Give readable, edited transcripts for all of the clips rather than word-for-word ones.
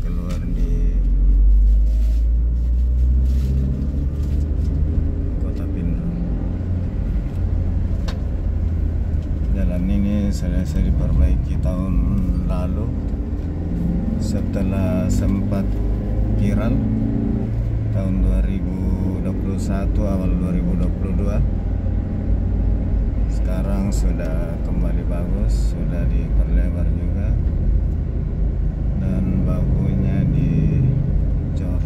keluar di Kota Pindrang. Jalan ini selesai diperbaiki tahun lalu setelah sempat viral tahun 2021 awal 2022. Sekarang sudah kembali bagus, sudah diperlebar juga dan bahunya dicor.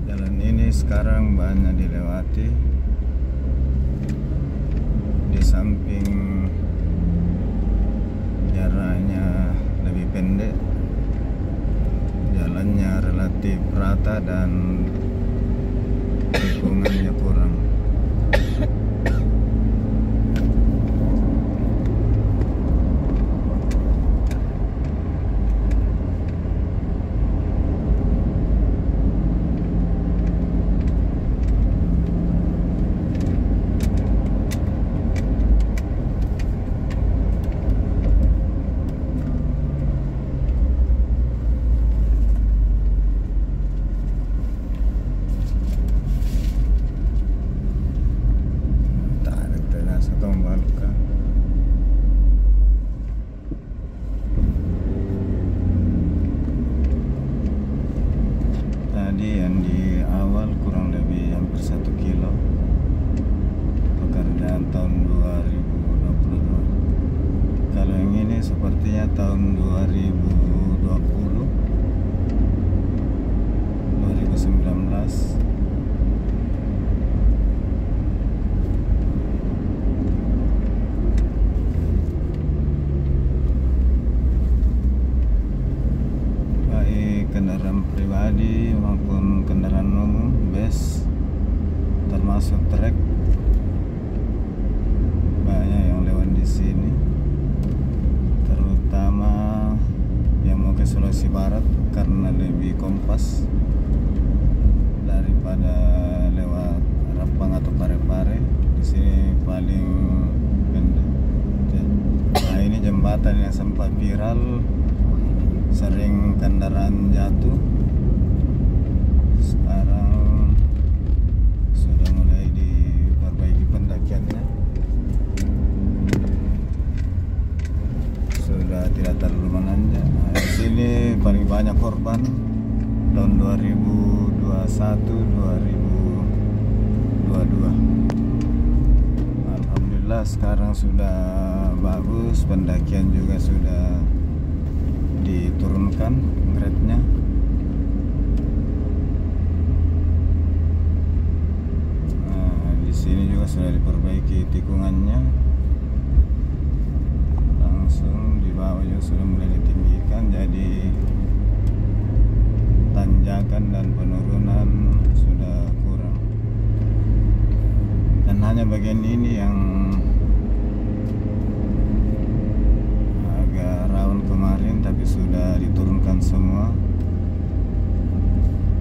Jalan ini sekarang banyak dilewati. Di samping jaraknya lebih pendek, jalannya relatif rata dan tikungannya kurang. Tadi yang di awal kurang lebih hampir 1 kilo pekerjaan tahun 2022. Kalau yang ini sepertinya tahun 2020 2019. Kendaraan pribadi maupun kendaraan umum, bus, termasuk trek, banyak yang lewat di sini, terutama yang mau ke Sulawesi Barat karena lebih kompas daripada lewat Rapang atau Parepare. Di sini paling pendek. Nah, ini jembatan yang sempat viral, sering kendaraan jatuh. Sekarang sudah mulai diperbaiki pendakiannya, sudah tidak terlalu menanjak. Nah, di sini paling banyak korban tahun 2021 2022. Alhamdulillah sekarang sudah bagus, pendakian juga sudah diturunkan grade-nya. Nah, di sini juga sudah diperbaiki tikungannya. Langsung di bawah juga sudah mulai ditinggikan, jadi tanjakan dan penurunan sudah kurang. Dan hanya bagian ini yang kemarin, tapi sudah diturunkan semua,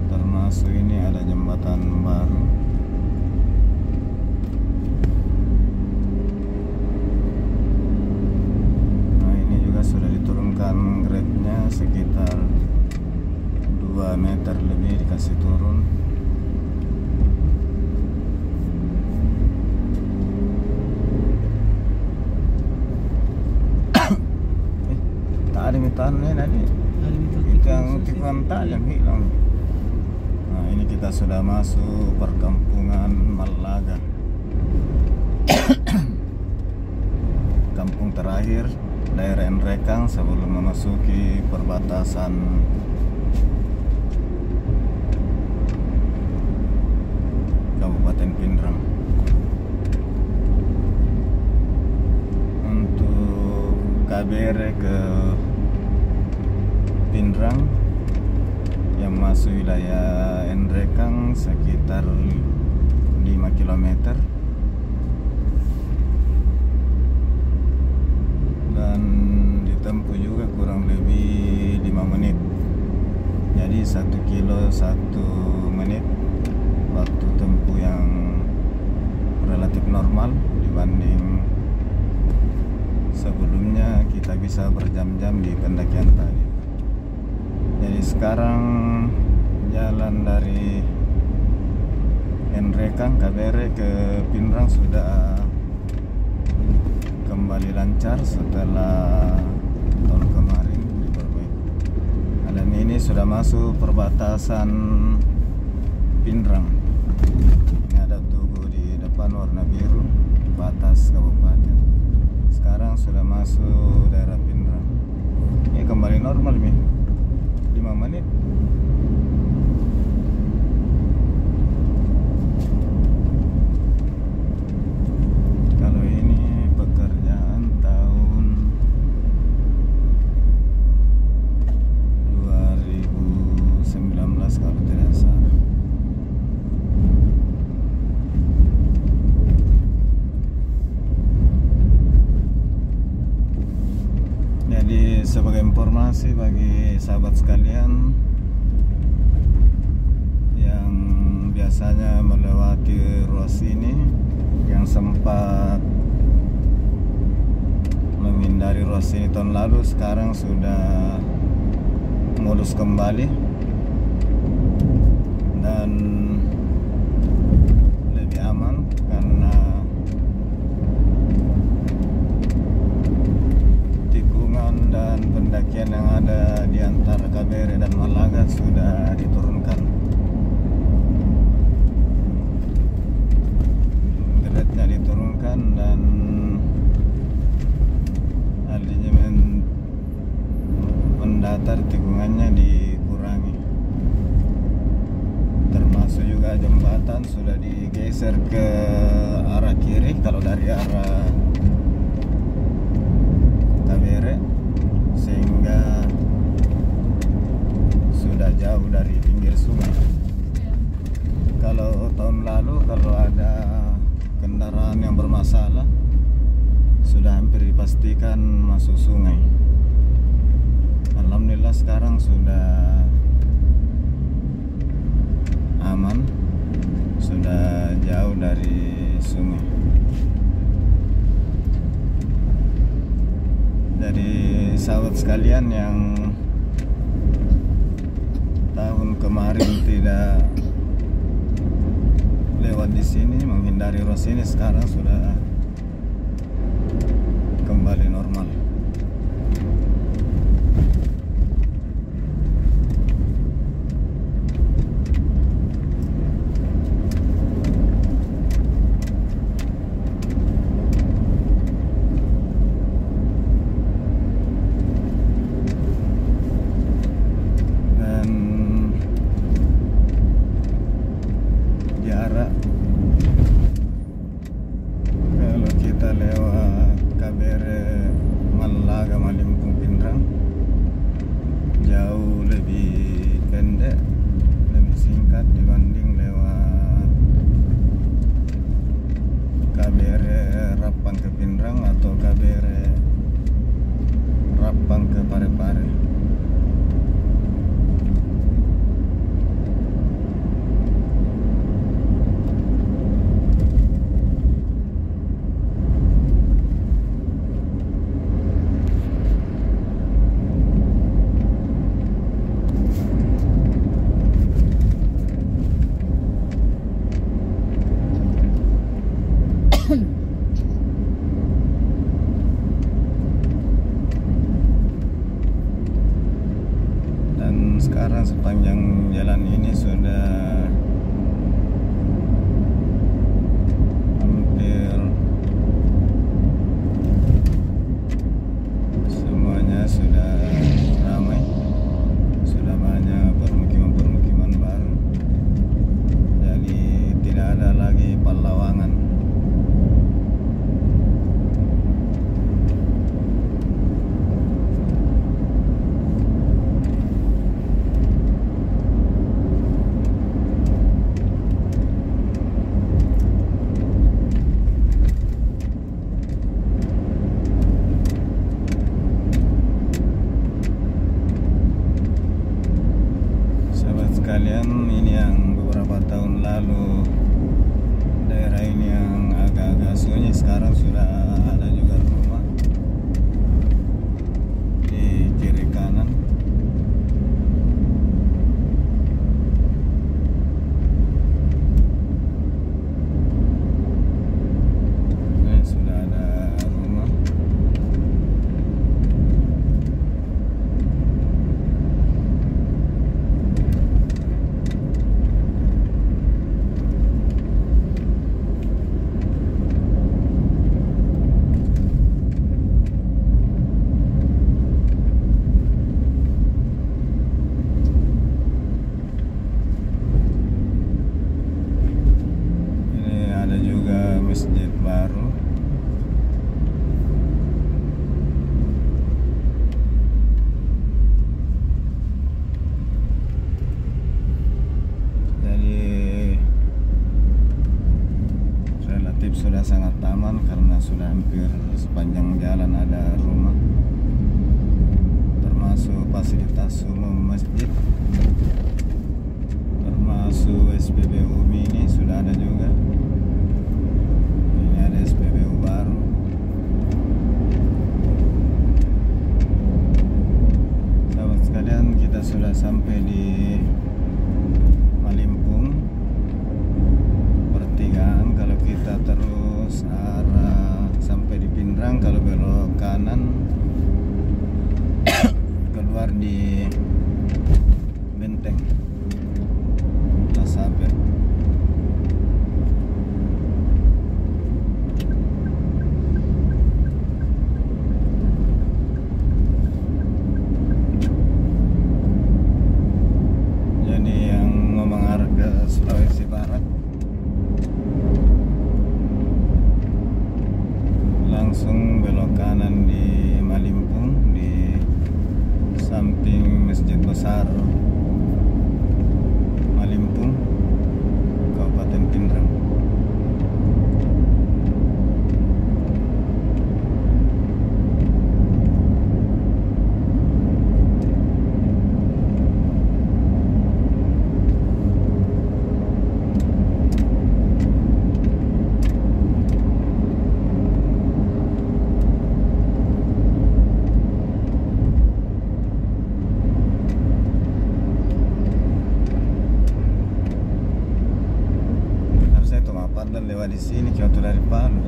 termasuk ini ada jembatan baru. Nah, ini juga sudah diturunkan grade-nya sekitar 2 meter lebih dikasih turun. Ada mitannya tadi, ikan tikungan tajam hilang. Nah, ini kita sudah masuk perkampungan Malaga. Kampung terakhir daerah Nrekang sebelum memasuki perbatasan Kabupaten Pindrang. Untuk KBR ke Pindrang yang masuk wilayah Nrekang sekitar 5 km dan ditempuh juga kurang lebih 5 menit. Jadi 1 kilo 1 menit waktu tempuh yang relatif normal dibanding sebelumnya kita bisa berjam-jam di pendakian tadi. Jadi sekarang jalan dari Nrekang KBR ke Pinrang sudah kembali lancar setelah tahun kemarin diperbaiki. Dan ini sudah masuk perbatasan Pinrang. Ini ada tugu di depan warna biru, batas kabupaten. Sekarang sudah masuk daerah Pinrang. Ini kembali normal nih, 5 menit. Kalau ini pekerjaan tahun 2019 kalau tidak salah. Jadi sebagai informasi bagi sahabat sekalian yang biasanya melewati ruas ini, yang sempat menghindari ruas ini tahun lalu, sekarang sudah mulus kembali dan lebih aman karena dan pendakian yang ada di antara KBR dan Malaga sudah diturunkan. Grade-nya diturunkan dan alinya mendatar, tikungannya dikurangi. Termasuk juga jembatan sudah digeser ke arah kiri kalau dari arah KBR, sehingga sudah jauh dari pinggir sungai. Kalau tahun lalu kalau ada kendaraan yang bermasalah sudah hampir dipastikan masuk sungai. Alhamdulillah sekarang sudah aman, sudah jauh dari sungai. Jadi sahabat sekalian yang tahun kemarin tidak lewat di sini, menghindari ruas ini, sekarang sudah kembali normal. Kalau kita lewat KBR Malaga Malimpung Pinrang jauh lebih pendek, lebih singkat dibanding lewat KBR Rapang ke Pinrang atau KBR Rapang ke Parepare. Dan sekarang sepanjang jalan ini sudah hampir semuanya sudah ramai, sudah banyak permukiman-permukiman baru, jadi tidak ada lagi perlawanan. Sekalian, ini yang beberapa tahun lalu daerah ini yang agak-agak sunyi. Sekarang sudah ada juga rumah di kiri kanan. Ini sudah ada rumah. Ada juga masjid baru. Jadi relatif sudah sangat aman karena sudah hampir sepanjang jalan ada rumah, termasuk fasilitas umum masjid, termasuk SPBU mini sudah ada juga. SPBU baru. Sahabat sekalian, kita sudah sampai di Malimpung pertigaan. Kalau kita terus arah sampai di Pindrang, kalau belok kanan keluar di Benteng Tasabet. Sulawesi Barat langsung belok kanan di Malimpung, di samping Masjid Besar Malimpung, Kabupaten Pindrang. Dan lewat di sini Kyoto dari Palu.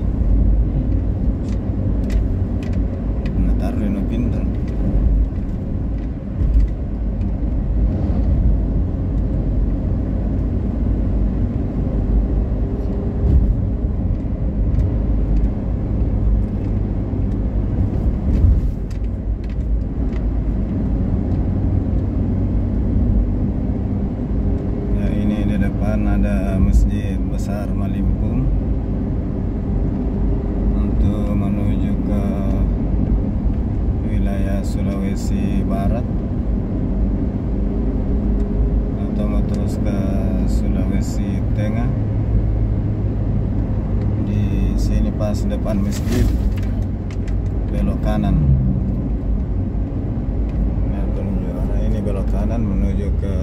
Nah, taruh di Pindrang. Ya, ini di depan ada Masjid Besar Malimpung. Untuk menuju ke wilayah Sulawesi Barat atau mau terus ke Sulawesi Tengah, di sini pas depan masjid belok kanan. Nah, menuju arah ini belok kanan menuju ke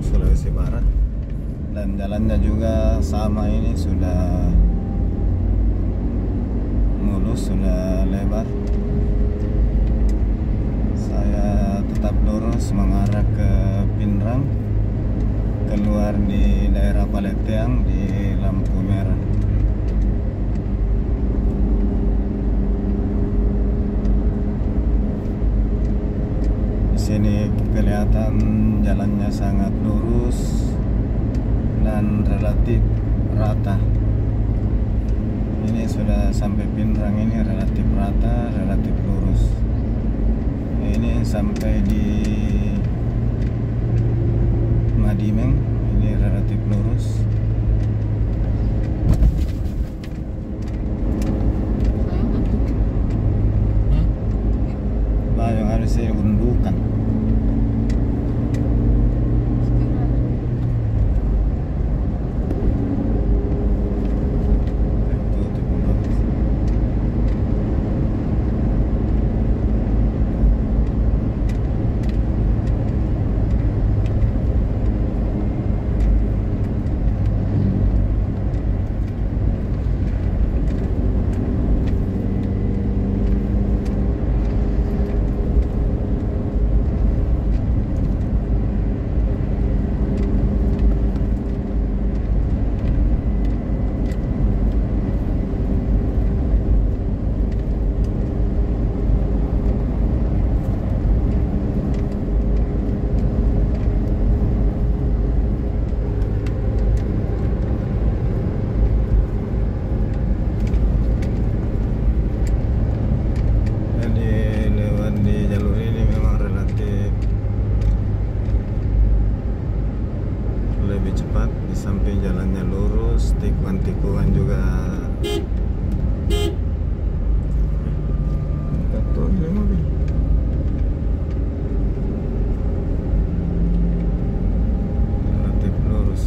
Sulawesi Barat. Dan jalannya juga sama, ini sudah mulus, sudah lebar. Saya tetap lurus mengarah ke Pindrang, keluar di daerah Paleteang di lampu merah. Di sini kelihatan jalannya sangat lurus dan relatif rata. Ini sudah sampai Pindrang, ini relatif rata, relatif lurus. Ini sampai di Madimeng, ini relatif lurus. Yang harus saya gundukan. lebih cepat. Di samping jalannya lurus, tikungan-tikungan juga. Tuh, ini mobil. Relatif lurus.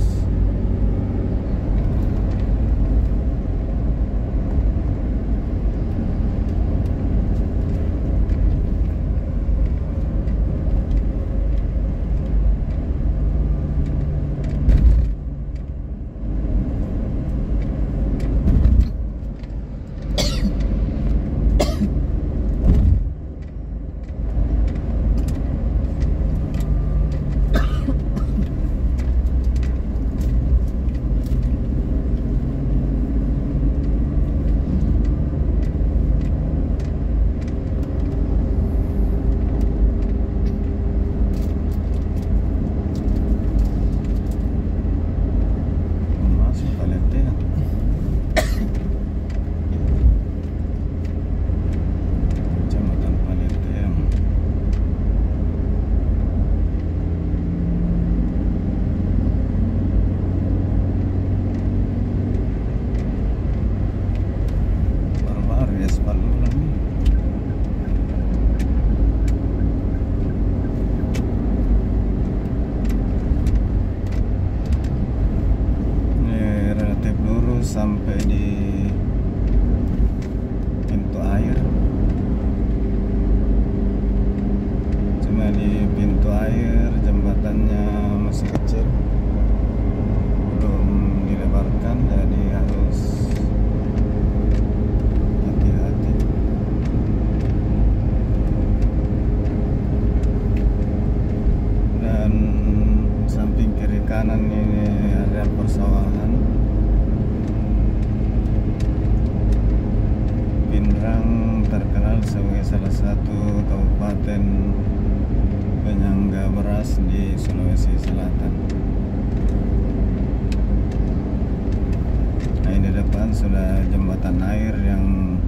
Sampai di pintu air. Cuma di pintu air jembatannya masih kecil, belum dilebarkan, jadi harus hati-hati. Dan samping kiri kanan ini area persawahan. Pindrang terkenal sebagai salah satu kabupaten penyangga beras di Sulawesi Selatan. Nah, di depan sudah jembatan air yang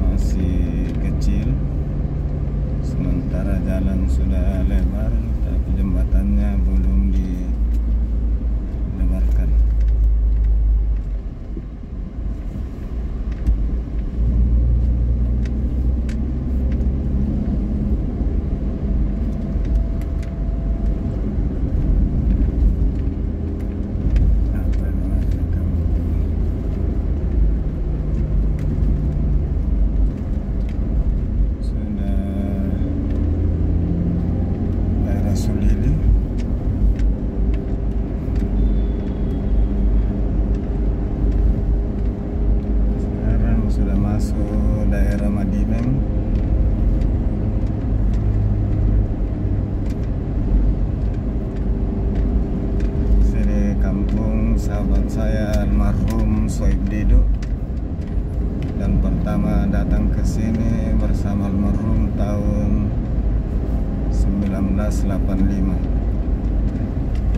masih kecil, sementara jalan sudah lebar, tapi jembatannya belum dilebarkan. Daerah Madineng. Sini kampung sahabat saya almarhum Soib Dido, dan pertama datang ke sini bersama almarhum tahun 1985.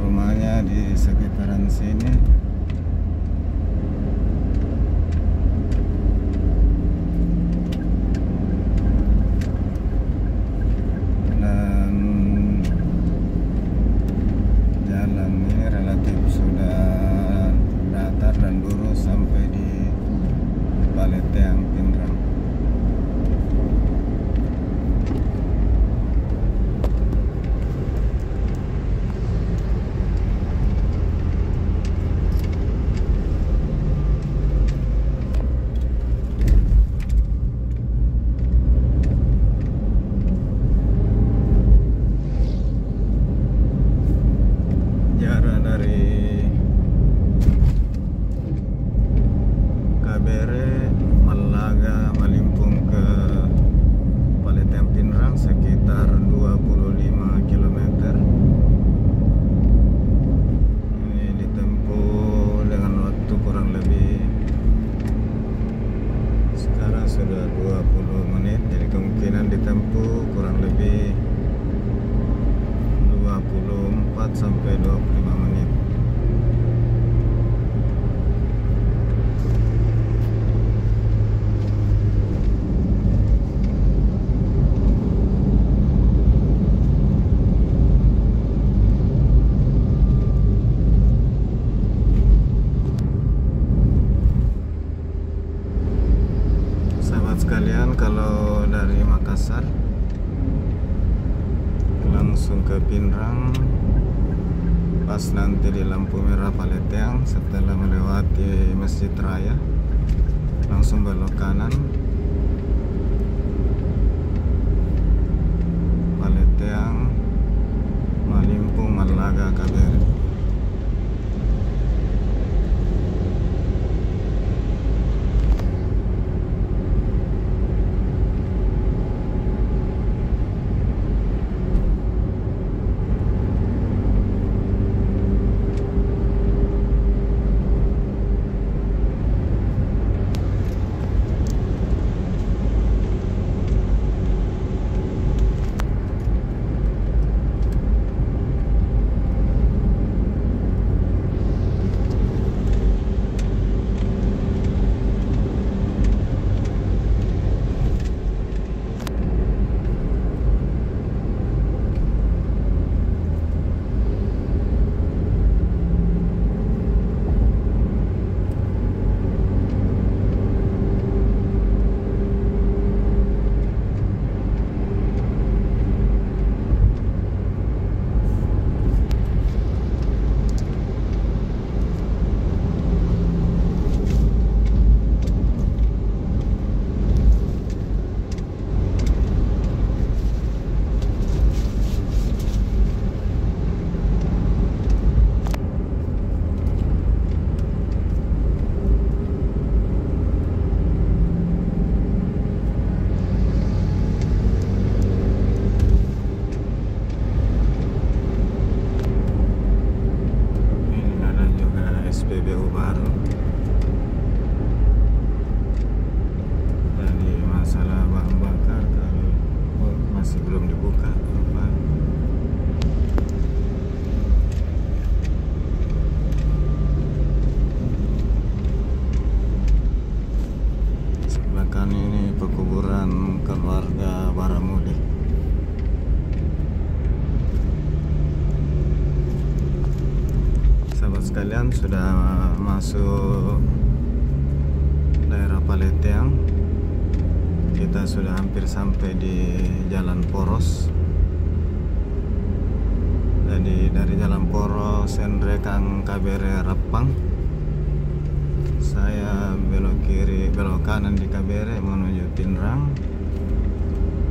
Rumahnya di sekitaran sini. Sampai di Paleteang Pindrang. Jarak dari Malaga, Malimpung ke Paleteang Pindrang sekitar 25 km. Ini ditempuh dengan waktu kurang lebih, sekarang sudah 20 menit, jadi kemungkinan ditempuh kurang lebih 24 sampai 25 menit. pas nanti di lampu merah Paleteang, setelah melewati Masjid Raya langsung belok kanan. Paleteang, Malimpung, Malaga, KBRI. SPBU baru. Jadi masalah bahan bakar kalau masih belum dibuka apa. Sebelah kanan ini pekuburan keluarga Baramudi. Sahabat sekalian, sudah masuk daerah Paleteang. Kita sudah hampir sampai di Jalan Poros. Jadi dari Jalan Poros Sendrekang KBRI Rapang, saya belok kanan di KBRI menuju Pinrang,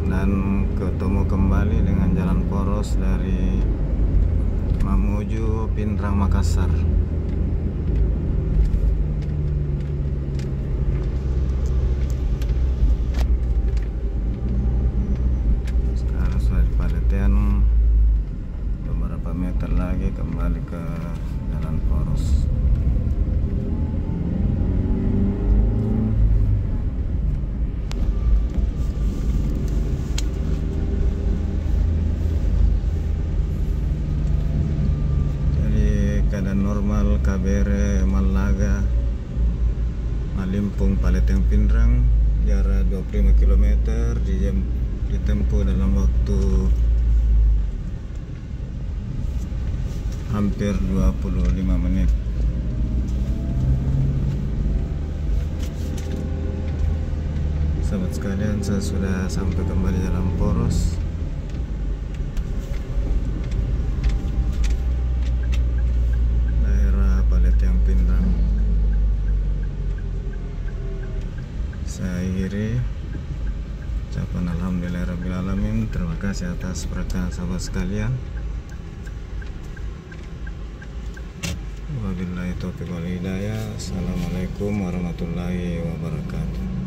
dan ketemu kembali dengan Jalan Poros dari Mamuju Pinrang Makassar. Sekarang sudah di Paleteang, beberapa meter lagi kembali ke Jalan Poros. Keadaan normal KBRI Malaga, Malimpung, Paleteang, Pinrang, jarak 25 km, ditempuh dalam waktu hampir 25 menit. Sahabat sekalian, saya sudah sampai kembali Jalan Poros. Pinrang. Saya akhiri ucapan alhamdulillahirrabbilalamin. Terima kasih atas perhatian sahabat sekalian. Wabillahi taufiq wal hidayah. Assalamualaikum warahmatullahi wabarakatuh.